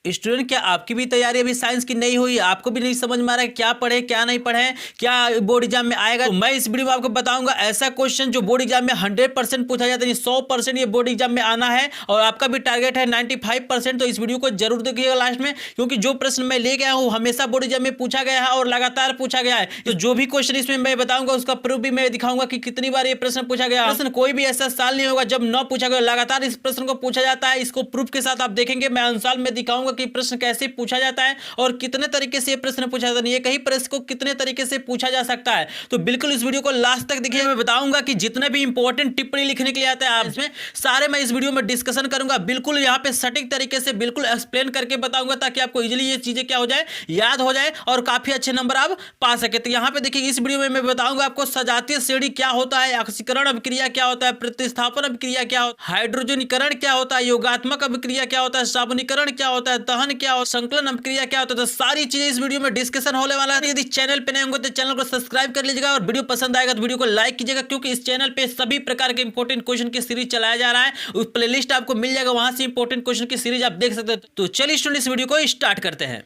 Student, क्या आपकी भी तैयारी अभी साइंस की नहीं हुई? आपको भी नहीं समझ में आ रहा है क्या पढ़े क्या नहीं पढ़े, क्या बोर्ड एग्जाम में आएगा? तो मैं इस वीडियो में आपको बताऊंगा ऐसा क्वेश्चन जो बोर्ड एग्जाम में 100% पूछा जाता है, 100% ये बोर्ड एग्जाम में आना है और आपका भी टारगेट है 95%। तो इस वीडियो को जरूर देखिएगा लास्ट में, क्योंकि जो प्रश्न मैं ले गया हूँ हमेशा बोर्ड एग्जाम में पूछा गया है और लगातार पूछा गया है। तो जो भी क्वेश्चन इसमें मैं बताऊंगा उसका प्रूफ भी मैं दिखाऊंगा कि कितनी बार ये प्रश्न पूछा गया। प्रश्न कोई भी ऐसा साल नहीं होगा जब न पूछा गया, लगातार इस प्रश्न को पूछा जाता है। इसको प्रूफ के साथ आप देखेंगे, मैं अंसाल में दिखाऊंगा कि प्रश्न कैसे पूछा जाता है और कितने तरीके से ये प्रश्न पूछा जाता है, एक ही प्रश्न को कितने तरीके से पूछा जा सकता है। तो बिल्कुल इस वीडियो को लास्ट तक देखिए। मैं बताऊंगा कि जितने भी इंपॉर्टेंट टिप्पणी लिखने के लिए आता है आप इसमें सारे मैं इस वीडियो में डिस्कशन करूंगा, बिल्कुल यहाँ पे सटीक तरीके से बिल्कुल एक्सप्लेन करके बताऊंगा, ताकि आपको इजीली ये चीजें क्या हो जाए, याद हो जाए और काफी अच्छे नंबर आप पा सके। तो यहाँ पे देखिए इस वीडियो में मैं बताऊंगा आपको सजातीय श्रेणी क्या होता है, ऑक्सीकरण अभिक्रिया क्या होता है, प्रतिस्थापन अभिक्रिया क्या होता है, हाइड्रोजनीकरण क्या होता है, योगात्मक अभिक्रिया क्या होता है, साबुनीकरण क्या होता है, दहन क्या होता है, संकलन अभिक्रिया क्या होता है। तो सारी चीजें इस वीडियो में डिस्कशन होने वाला है। यदि चैनल पे नए होंगे तो चैनल को सब्सक्राइब कर लीजिएगा और वीडियो पसंद आएगा तो वीडियो को लाइक कीजिएगा, क्योंकि इस चैनल पे सभी प्रकार के इंपॉर्टेंट क्वेश्चन की सीरीज चलाया जा रहा है। उस प्लेलिस्ट आपको मिल जाएगा, वहां से इंपॉर्टेंट क्वेश्चन की सीरीज आप देख सकते हैं। तो चलिए स्टूडेंट इस वीडियो को स्टार्ट करते हैं।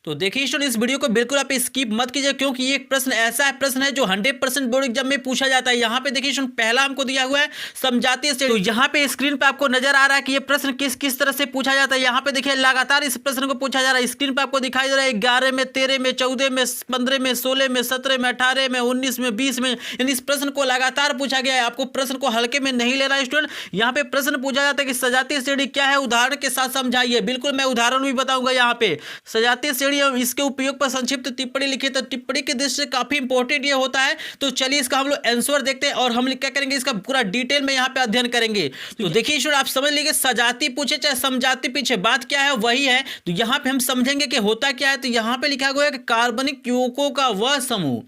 तो देखिए स्टूडेंट इस वीडियो को बिल्कुल आप स्किप मत कीजिए, क्योंकि ये एक प्रश्न ऐसा है प्रश्न है जो 100% बोर्ड एग्जाम में पूछा जाता है। यहाँ पे देखिए स्टूडेंट पहला हमको दिया हुआ है समजातीय श्रेणी। तो यहाँ पे स्क्रीन पे आपको नजर आ रहा है कि ये प्रश्न किस किस तरह से पूछा जाता है। यहाँ पे देखिए लगातार इस प्रश्न को पूछा जा रहा है। स्क्रीन पे आपको दिखाई दे रहा है 11 में, 13 में, 14 में, 15 में, 16 में, 17 में, 18 में, 19 में, 20 में, यानी इस प्रश्न को लगातार पूछा गया है। आपको प्रश्न को हल्के में नहीं लेना है स्टूडेंट। यहाँ पे प्रश्न पूछा जाता है कि सजातीय श्रेणी क्या है, उदाहरण के साथ समझाइए। बिल्कुल मैं उदाहरण भी बताऊंगा। यहाँ पे सजातीय श्रेणी और इसके उपयोग पर संक्षिप्त टिप्पणी लिखिए। तो टिप्पणी के दृष्टि से काफी इंपॉर्टेंट ये होता है। तो चलिए इसका हम लोग आंसर देखते हैं और हम क्या करेंगे, इसका पूरा डिटेल में यहाँ पे अध्ययन करेंगे। तो देखिए स्टूडेंट आप समझ लीजिए, सजाती पूछे चाहे समजाती पूछे, बात क्या है वही है। तो यहाँ पे हम समझेंगे कि होता क्या है। तो यहाँ पे लिखा हुआ है कि कार्बनिक यौगिकों का वह समूह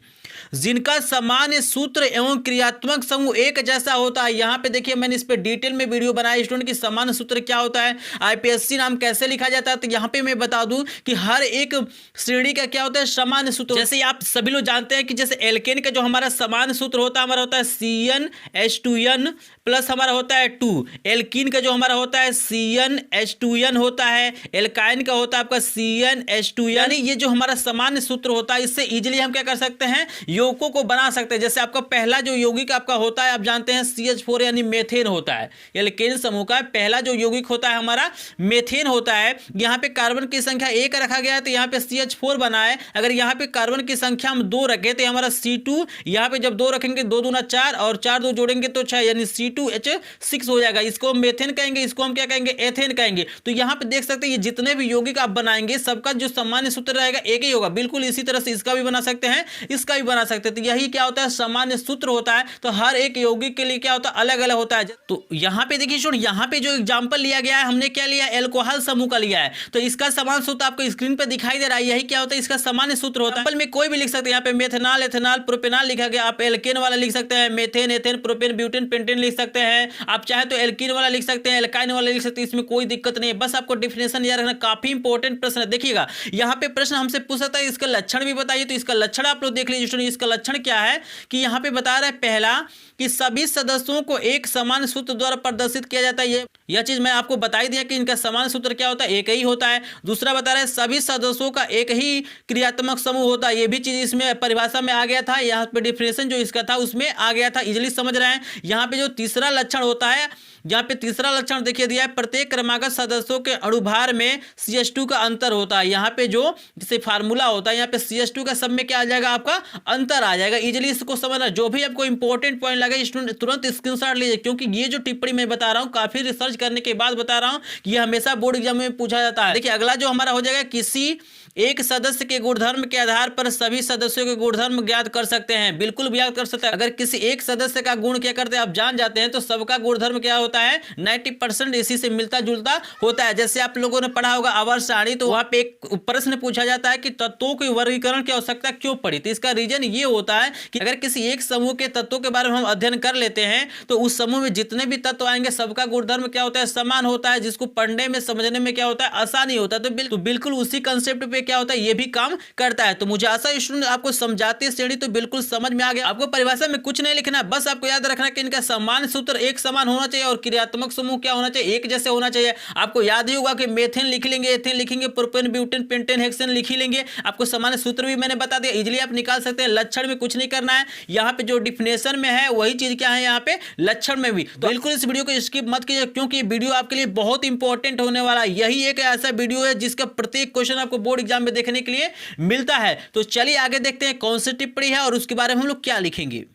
जिनका सामान्य सूत्र एवं क्रियात्मक समूह एक जैसा होता है। यहाँ पे देखिए मैंने इस पे डिटेल में वीडियो बनाया स्टूडेंट की सामान्य सूत्र क्या होता है, आईपीएससी नाम कैसे लिखा जाता है। तो यहाँ पे मैं बता दूं कि हर एक श्रेणी का क्या होता है सामान्य सूत्र। जैसे आप सभी लोग जानते हैं कि जैसे एल्केन का जो हमारा सामान्य सूत्र होता है, हमारा होता है CnH2n प्लस हमारा होता है 2। एल्कीन का जो हमारा होता है CnH2n होता है। एल्काइन का होता है आपका CnH2n। यानी ये जो हमारा सामान्य सूत्र होता है, इससे इजीली हम क्या कर सकते हैं, यौगिकों को बना सकते हैं। जैसे आपका पहला जो यौगिक आपका होता है, आप जानते हैं CH4 यानी मेथेन होता है। एल्केन समूह का पहला जो यौगिक होता है हमारा मेथेन होता है। यहाँ पे कार्बन की संख्या 1 रखा गया है तो यहाँ पे CH4 बना है। अगर यहाँ पे कार्बन की संख्या हम 2 रखें तो हमारा C2, यहाँ पे जब 2 रखेंगे 2 दूना 4 और 4 2 जोड़ेंगे तो 6, यानी C2H6 हो जाएगा। इसको हम मेथेन कहेंगे, इसको हम क्या कहेंगे, एथेन कहेंगे। तो यहाँ पे देख सकते हैं ये जितने भी यौगिक आप बनाएंगे सबका जो सामान्य सूत्र रहेगा एक ही होगा। बिल्कुल इसी तरह से इसका भी बना सकते हैं, इसका भी बना सकते हैं। तो यही क्या होता है, सामान्य सूत्र होता है। तो हर एक यौगिक के लिए क्या होता है, अलग अलग होता है। तो यहाँ पे देखिए सुन, यहाँ पे जो एग्जांपल लिया गया है हमने क्या लिया, एल्कोहल समूह का लिया है। तो इसका सामान्य सूत्र आपको स्क्रीन पे दिखाई दे रहा है। यही क्या होता है, इसका सामान्य सूत्र होता है। में कोई भी लिख सकते हैं। यहाँ पे मेथनॉल, एथेनॉल, प्रोपेनॉल लिखा गया। आप एल्केन वाला लिख सकते हैं, methane, ethane, propane, butane, pentane लिख सकते हैं। आप चाहे तो एल्कीन वाला लिख सकते हैं, एल्काइन वाला लिख सकते हैं। इसमें कोई दिक्कत नहीं है, बस आपको डिफिनेशन याद रखना। काफी इंपॉर्टेंट प्रश्न है। देखिएगा यहाँ पे प्रश्न हमसे पूछ सकता है इसका लक्षण भी बताइए। तो इसका लक्षण आप लोग देख लीजिए। इसका लक्षण क्या है कि यहाँ पे बता रहा है पहला कि सभी सदस्यों को एक समान सूत्र द्वारा प्रदर्शित किया जाता है। यह चीज मैं आपको बता ही दिया कि इनका समान सूत्र क्या होता है, एक ही होता है। दूसरा बता रहा है सभी सदस्यों का एक ही क्रियात्मक समूह होता है। यह भी चीज इसमें परिभाषा में आ गया था, यहाँ पे डिफिनेशन जो इसका था उसमें आ गया था, इजीली समझ रहे हैं। यहाँ पे जो तीसरा लक्षण होता है, यहाँ पे तीसरा लक्षण देखिए दिया है, प्रत्येक क्रमागत सदस्यों के अणुभार में CH2 का अंतर होता है। यहाँ पे जो जैसे फार्मूला होता है, यहाँ पे CH2 का सब में क्या आ जाएगा, आपका अंतर आ जाएगा। इजीली इसको समझना। जो भी आपको इंपॉर्टेंट पॉइंट लगे स्टूडेंट तुरंत स्क्रीनशॉट लीजिए, क्योंकि ये जो टिप्पणी मैं बता रहा हूँ काफी रिसर्च करने के बाद बता रहा हूँ कि ये हमेशा बोर्ड एग्जाम में पूछा जाता है। देखिए अगला जो हमारा हो जाएगा, किसी एक सदस्य के गुणधर्म के आधार पर सभी सदस्यों के गुणधर्म ज्ञात कर सकते हैं। बिल्कुल ज्ञात कर सकते हैं। अगर किसी एक सदस्य का गुण क्या करते हैं आप जान जाते हैं, तो सबका गुणधर्म क्या होता है, 90% इसी से मिलता जुलता होता है। जैसे आप लोगों ने पढ़ा होगा आवर्त सारणी, तो वहां पे एक प्रश्न पूछा जाता है कि तत्वों के वर्गीकरण की आवश्यकता क्यों पड़ी। तो इसका रीजन ये होता है कि अगर किसी एक समूह के तत्वों के बारे में हम अध्ययन कर लेते हैं, तो उस समूह में जितने भी तत्व आएंगे सबका गुणधर्म क्या होता है, समान होता है, जिसको पढ़ने में समझने में क्या होता है, आसानी होता है। तो बिल्कुल उसी कंसेप्ट पे पे क्या होता है, ये भी काम करता है। तो मुझे आशा स्टूडेंट आपको समझाते श्रेणी तो बिल्कुल समझ में आ गया। आपको परिभाषा में कुछ नहीं लिखना है, बस आपको याद रखना है कि इनका सामान्य सूत्र एक समान होना चाहिए और क्रियात्मक समूह क्या होना चाहिए, एक जैसे होना चाहिए। आपको याद ही होगा कि मेथेन लिख लेंगे, एथेन लिखेंगे, प्रोपेन, ब्यूटेन, पेंटेन, हेक्सेन लिख ही लेंगे। आपको सामान्य सूत्र भी मैंने बता दिया, इजीली आप निकाल सकते हैं। लक्षण में कुछ नहीं करना है, यहाँ पे जो डिफिनेशन में है वही चीज क्या है यहाँ पे लक्षण में भी। तो बिल्कुल इस वीडियो को स्किप मत कीजिए, क्योंकि वीडियो आपके लिए बहुत इंपॉर्टेंट होने वाला है। यही एक ऐसा वीडियो है जिसका प्रत्येक क्वेश्चन आपको बोर्ड एग्जाम में देखने के लिए मिलता है। तो चलिए आगे देखते हैं कौन सी टिप्पणी है और उसके बारे में हम लोग क्या लिखेंगे।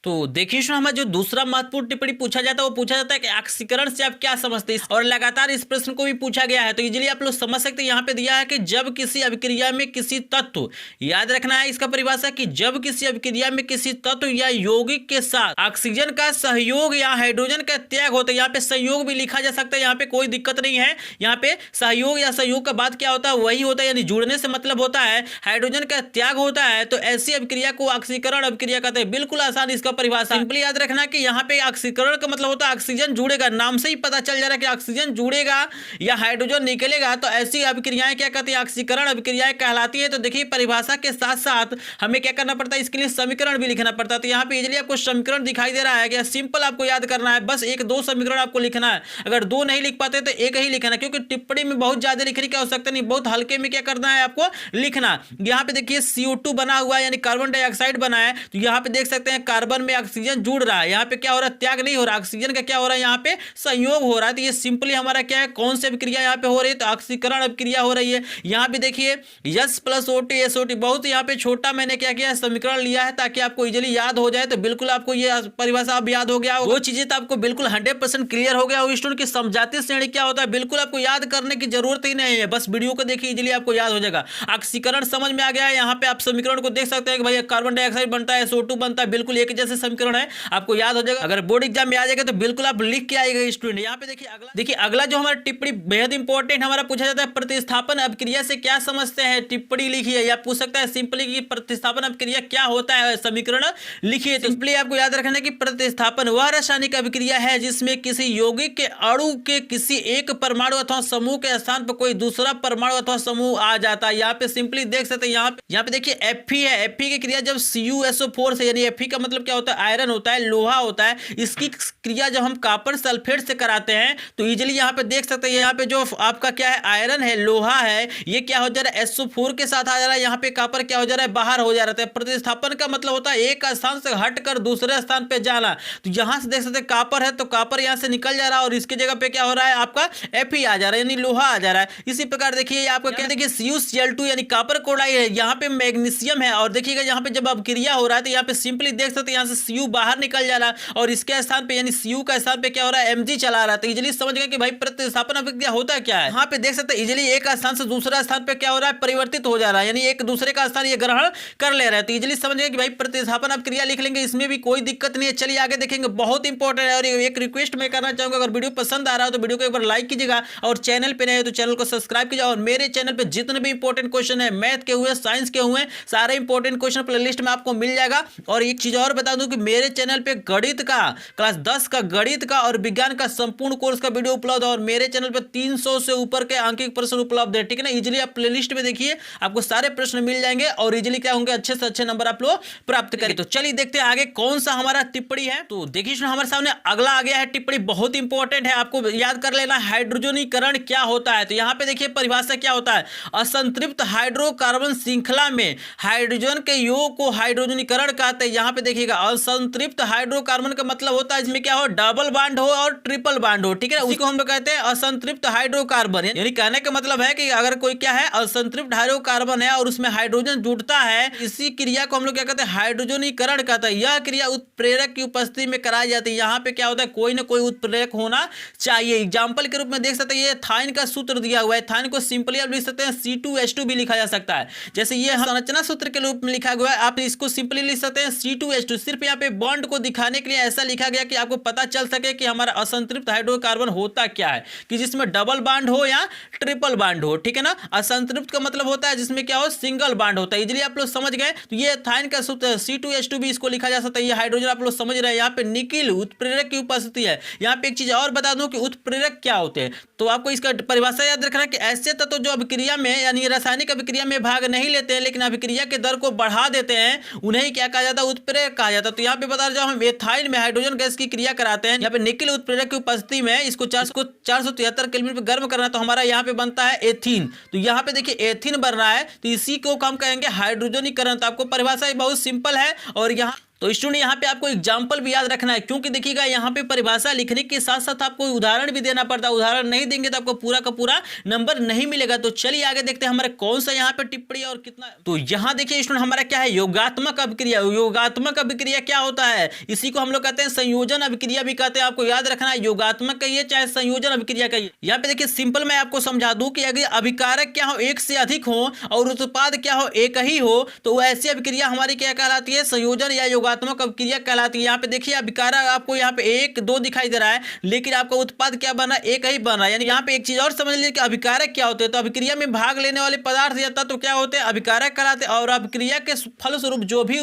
तो देखिए हमारा जो दूसरा महत्वपूर्ण टिप्पणी पूछा जाता है वो पूछा जाता है कि ऑक्सीकरण से आप क्या समझते हैं, और लगातार इस प्रश्न को भी पूछा गया है। तो इजीली आप लोग समझ सकते हैं, यहाँ पे दिया है कि जब किसी अभिक्रिया में किसी तत्व, याद रखना है इसका परिभाषा कि जब किसी अभिक्रिया में किसी तत्व या यौगिक के साथ ऑक्सीजन का सहयोग या हाइड्रोजन का त्याग होता है, यहाँ पे संयोग भी लिखा जा सकता है, यहाँ पे कोई दिक्कत नहीं है। यहाँ पे सहयोग या सहयोग का बात क्या होता है, वही होता है, यानी जुड़ने से मतलब होता है हाइड्रोजन का त्याग होता है। तो ऐसी अभिक्रिया को ऑक्सीकरण अभिक्रिया कहते हैं। बिल्कुल आसान इसका परिभाषा, सिंपली याद रखना कि यहाँ पे ऑक्सीकरण का मतलब होता है ऑक्सीजन जुड़ेगा, नाम से ही पता चल जा रहा है कि ऑक्सीजन जुड़ेगा या हाइड्रोजन निकलेगा। तो ऐसी अभिक्रियाएं क्या कहती है, ऑक्सीकरण अभिक्रियाएं कहलाती है। तो देखिए परिभाषा के साथ साथ हमें क्या करना पड़ता है, इसके लिए समीकरण भी लिखना पड़ता है। तो यहाँ पे इजीली आपको समीकरण दिखाई दे रहा है कि सिंपल आपको याद करना है, बस एक दो समीकरण आपको लिखना है। अगर दो नहीं लिख पाते तो एक ही लिखना, क्योंकि टिप्पणी में बहुत ज्यादा लिखने की आवश्यकता नहीं, बहुत हल्के में क्या करना है आपको लिखना। यहाँ पे देखिए CO2 बना हुआ है, यानी कार्बन डाइऑक्साइड बना है। तो यहाँ पे देख सकते हैं कार्बन में ऑक्सीजन जुड़ रहा है, यहाँ पे क्या हो रहा है, त्याग नहीं हो रहा, ऑक्सीजन का क्या हो रहा है, यहाँ पे संयोग हो रहा है। तो ये सिंपली हमारा क्या है, कौन सी अभिक्रिया यहाँ पे हो रही है, तो ऑक्सीकरण अभिक्रिया हो रही है। यहाँ पे देखिए H + O2 SO2, बहुत यहाँ पे छोटा मैंने क्या किया समीकरण लिया है ताकि आपको इजीली याद हो जाए। तो बिल्कुल आपको ये परिभाषा अब याद हो गया, वो चीजें तो आपको बिल्कुल 100% क्लियर हो गया। स्टूडेंट की समझाते श्रेणी क्या होता है, बिल्कुल आपको याद करने की जरूरत ही नहीं है, बस वीडियो को देखिए इजीली आपको याद हो जाएगा। ऑक्सीकरण समझ में आ गया है, यहाँ पे आप समीकरण को देख सकते हैं कि भाई कार्बन डाइऑक्साइड बनता है, SO2 बनता है, बिल्कुल एक जैसे समीकरण है, आपको याद हो जाएगा। अगर बोर्ड एग्जाम में आ जाएगा तो बिल्कुल आप लिख के आएगा स्टूडेंट। यहाँ पे देखिए अगला जो हमारा टिप्पणी बेहद इंपॉर्टेंट हमारा पूछा जाता है, प्रतिस्थापन अभिक्रिया से क्या समझते हैं, टिप्पणी लिखिए। या पूछ सकता है सिंपली कि प्रतिस्थापन अभिक्रिया क्या होता है, समीकरण लिखिए। सिंपली आपको याद रखना है कि प्रतिस्थापन वह रासायनिक अभिक्रिया है जिसमें किसी यौगिक के अणु के किसी एक परमाणु अथवा समूह के स्थान पर कोई दूसरा परमाणु अथवा समूह आ जाता है। यहाँ पे सिंपली देख सकते हैं, यहाँ पे देखिए Fe है, Fe की क्रिया जब CuSO4 से, यानी Fe का मतलब क्या होता है, आयरन होता है, लोहा होता है। इसकी क्रिया जब हम कॉपर सल्फेट से कराते हैं तो इजीली यहाँ पे देख सकते हैं, यहाँ पे जो आपका क्या है आयरन है, लोहा है, ये क्या हो जा रहा है SO4 के साथ आ जा रहा है, यहाँ पे कॉपर क्या हो जा रहा है, बाहर हो जा रहा है। प्रतिस्थापन का मतलब होता है एक स्थान से हटकर दूसरे स्थान पे जाना। तो यहाँ से देख सकते हैं कॉपर है तो कॉपर यहाँ से निकल जा रहा है और इसके जगह पे क्या हो रहा है, आपका Fe आ जा रहा है, यानी लोहा आ जा रहा है। इसी प्रकार देखिए आपका क्या देखिए CuCl2 यानी कॉपर क्लोराइड है, यहाँ पे मैग्नीशियम है। और देखिएगा यहाँ पे जब अभिक्रिया हो रहा है तो यहाँ पे सिंपली देख सकते हैं यहाँ से Cu बाहर निकल जा रहा है और इसके स्थान पे यानी Cu का स्थान पे क्या हो रहा है, Mg चला रहा है। तो इजीली समझ गए कि भाई प्रतिस्थापन अभिक्रिया होता क्या है। यहाँ पे देख सकते हैं इजीली एक स्थान से दूसरा स्थान पे क्या हो रहा है, परिवर्तित हो जा रहा है, यानी एक दूसरे का स्थान ये ग्रहण कर ले रहा है। तो इजीली समझ गए कि भाई प्रतिस्थापन अभिक्रिया लिख लेंगे, इसमें भी कोई दिक्कत नहीं है। चलिए आगे देखेंगे, बहुत इंपॉर्टेंट है। और एक रिक्वेस्ट मैं करना चाहूंगा, अगर वीडियो पसंद आ रहा हो तो वीडियो को एक बार लाइक कीजिएगा और चैनल पे नए हो तो चैनल को सब्सक्राइब कीजिए। और मेरे चैनल पे जितने भी इंपॉर्टेंट क्वेश्चन है, मैथ के हुए, साइंस के हुए, सारे इंपॉर्टेंट क्वेश्चन प्लेलिस्ट में आपको मिल जाएगा। और एक चीज और बता दूं कि मेरे चैनल पे गणित का क्लास 10 का गणित का और विज्ञान का संपूर्ण कोर्स का वीडियो उपलब्ध है और मेरे चैनल पे 300 से ऊपर के आंकिक प्रश्न उपलब्ध है, ठीक है ना। इजीली आप प्लेलिस्ट में देखिए, आपको सारे प्रश्न मिल जाएंगे और इजीली क्या होंगे, अच्छे से अच्छे नंबर आप लोग प्राप्त करें। तो चलिए देखते हैं आगे कौन सा हमारा टिप्पणी है। तो देखिए हमारे सामने अगला आ गया है टिप्पणी, बहुत इंपॉर्टेंट है, आपको याद कर लेना। हाइड्रोजनीकरण क्या होता है, तो यहाँ पे देखिए परिभाषा क्या होता है, असंतृप्त हाइड्रोकार्बन श्रृंखला में हाइड्रोजन के योग को हाइड्रोजनीकरण कहते हैं। यहाँ पे देखिएगा असंतृप्त हाइड्रोकार्बन का मतलब होता है इसमें क्या हो, डबल बॉन्ड हो और ट्रिपल बॉन्ड हो, ठीक है, उसी को हम लोग कहते हैं असंतृप्त हाइड्रोकार्बन। यानी कहने का मतलब है कि अगर कोई क्या है असंतृप्त हाइड्रोकार्बन है और उसमें हाइड्रोजन जुड़ता है, इसी क्रिया को हम लोग क्या कहते हैं, हाइड्रोजनीकरण कहते हैं। यह क्रिया उत्प्रेरक की उपस्थिति में कराई जाती है। यहाँ पे क्या होता है, कोई ना कोई उत्प्रेरक होना चाहिए। एग्जाम्पल के रूप में देख सकते हैं, ये थाइन का सूत्र दिया हुआ है, थाइन को सिंपली आप लिख सकते हैं C2H2 भी लिखा जा सकता है। जैसे ये संरचना सूत्र के रूप में लिखा हुआ है, आप इसको सिंपली लिख सकते हैं C2H2, सिर्फ सिर्फ यहाँ पे बॉन्ड को दिखाने के लिए ऐसा लिखा गया कि आपको पता चल सके कि हमारा असंतृप्त हाइड्रोकार्बन होता क्या है, कि जिसमें डबल बॉन्ड हो या ट्रिपल बॉन्ड हो, ठीक है ना। असंतृप्त का मतलब होता है जिसमें क्या हो, सिंगल बॉन्ड होता है। इजीली आप लोग समझ गए। तो ये एथाइन का सूत्र C2H2 भी इसको लिखा जा सकता है। ये हाइड्रोजन आप लोग समझ रहे हैं। यहाँ पे निकिल उत्प्रेरक की उपस्थिति है। यहाँ पे एक चीज और बता दूं कि उत्प्रेरक क्या होते हैं, तो आपको इसका परिभाषा याद रखना कि ऐसे तत्व जो अभिक्रिया में यानी रासायनिक अभिक्रिया में भाग नहीं लेते हैं लेकिन अभिक्रिया के दर को बढ़ा देते हैं, उन्हें क्या कहा जाता है, उत्प्रेरक कहा जाता है। तो यहाँ पे बता रहे हम एथाइन में हाइड्रोजन गैस की क्रिया कराते हैं, यहाँ पे निकिल उत्प्रेरक की उपस्थिति में इसको 473 केल्विन पे गर्म करना, तो हमारा यहाँ पे बनता है एथीन। तो यहाँ पे देखिए एथीन बन रहा है, तो इसी को हम कहेंगे हाइड्रोजनीकरण। तो आपको परिभाषा बहुत सिंपल है। और यहाँ तो स्टूडेंट यहाँ पे आपको एग्जाम्पल भी याद रखना है, क्योंकि देखिएगा यहाँ पे परिभाषा लिखने के साथ साथ आपको उदाहरण भी देना पड़ता है। उदाहरण नहीं देंगे तो आपको पूरा का पूरा नंबर नहीं मिलेगा। तो चलिए आगे देखते हैं हमारा कौन सा यहाँ पे टिप्पणी और कितना। तो यहाँ देखिए स्टूडेंट हमारा क्या है, योगात्मक अभिक्रिया। योगात्मक अभिक्रिया क्या होता है, इसी को हम लोग कहते हैं संयोजन अभिक्रिया भी कहते हैं। आपको याद रखना है, योगात्मक कहिए चाहे संयोजन अभिक्रिया कहिए। यहाँ पे देखिए सिंपल मैं आपको समझा दूं कि अगर अभिकारक क्या हो एक से अधिक हो और उत्पाद क्या हो एक ही हो, तो ऐसी अभिक्रिया हमारी क्या कहलाती है, संयोजन या योगात्मक अभिक्रिया कहलाती है। यहाँ पे देखिए अभिकारक आपको यहाँ पे 1 2 दिखाई दे रहा है, लेकिन आपका उत्पाद क्या बना, एक ही बन रहा है। यानी यहाँ पे एक चीज और समझ लीजिए कि अभिकारक क्या होते हैं। तो अभिक्रिया में भाग लेने वाले पदार्थ या तत्व क्या होते हैं, अभिकारक कहलाते हैं। और अभिक्रिया के फलस्वरूप जो भी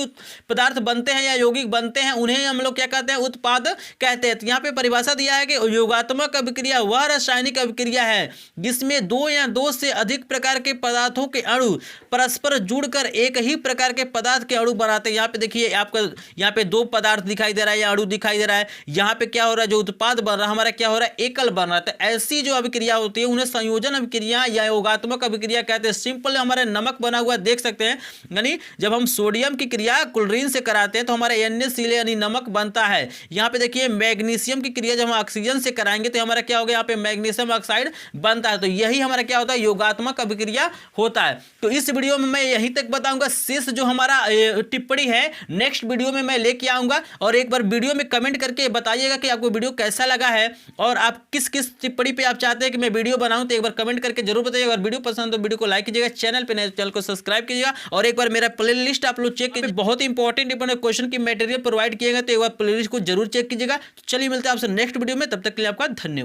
पदार्थ बनते हैं या यौगिक बनते हैं उन्हें हम लोग क्या कहते हैं, उत्पाद कहते हैं। तो यहाँ पे परिभाषा दिया है कि योगात्मक अभिक्रिया वह रासायनिक अभिक्रिया है जिसमें 2 या 2 से अधिक प्रकार के पदार्थों के अणु परस्पर जुड़कर एक ही प्रकार के पदार्थ के अणु बनाते हैं। यहाँ पे देखिए आपका यहाँ पे 2 पदार्थ दिखाई दे रहा है या अणु दिखाई दे रहा है। यहाँ पे क्या हो रहा है, जो उत्पाद बन रहा है हमारा क्या हो रहा है, एकल बन रहा है। तो ऐसी जो अभिक्रिया होती है उन्हें संयोजन अभिक्रिया या योगात्मक अभिक्रिया कहते हैं। सिंपल हमारे नमक बना हुआ देख सकते हैं, यानी जब हम सोडियम की क्रिया क्लोरीन से कराते हैं तो हमारा NaCl यानी नमक बनता है। यहाँ पे देखिए मैग्नीशियम की क्रिया जब हम ऑक्सीजन से कराएंगे तो हमारा क्या होगा, यहाँ पे मैग्नीशियम ऑक्साइड बनता है। तो यही हमारा क्या होता है, योगात्मक अभिक्रिया होता है। तो इस वीडियो में मैं यहीं तक बताऊंगा। शेष जो हमारा टिप्पणी है नेक्स्ट वीडियो में मैं लेके आऊंगा। और एक बार वीडियो में कमेंट करके बताइएगा कि आपको वीडियो कैसा लगा है और आप किस किस टिप्पणी पे आप चाहते हैं कि मैं वीडियो बनाऊं, तो एक बार कमेंट करके जरूर बताइएगा। अगर वीडियो पसंद तो वीडियो को लाइक कीजिएगा, चैनल पे नए चैनल को सब्सक्राइब कीजिएगा और एक बार मेरा प्लेलिस्ट आप लोग चेक कीजिए। बहुत इंपॉर्टेंट क्वेश्चन की मटेरियल प्रोवाइड किएगा, तो एक बार प्लेलिस्ट को जरूर चेक कीजिएगा। तो चलिए मिलते हैं आपसे नेक्स्ट वीडियो में, तब तक के लिए आपका धन्यवाद।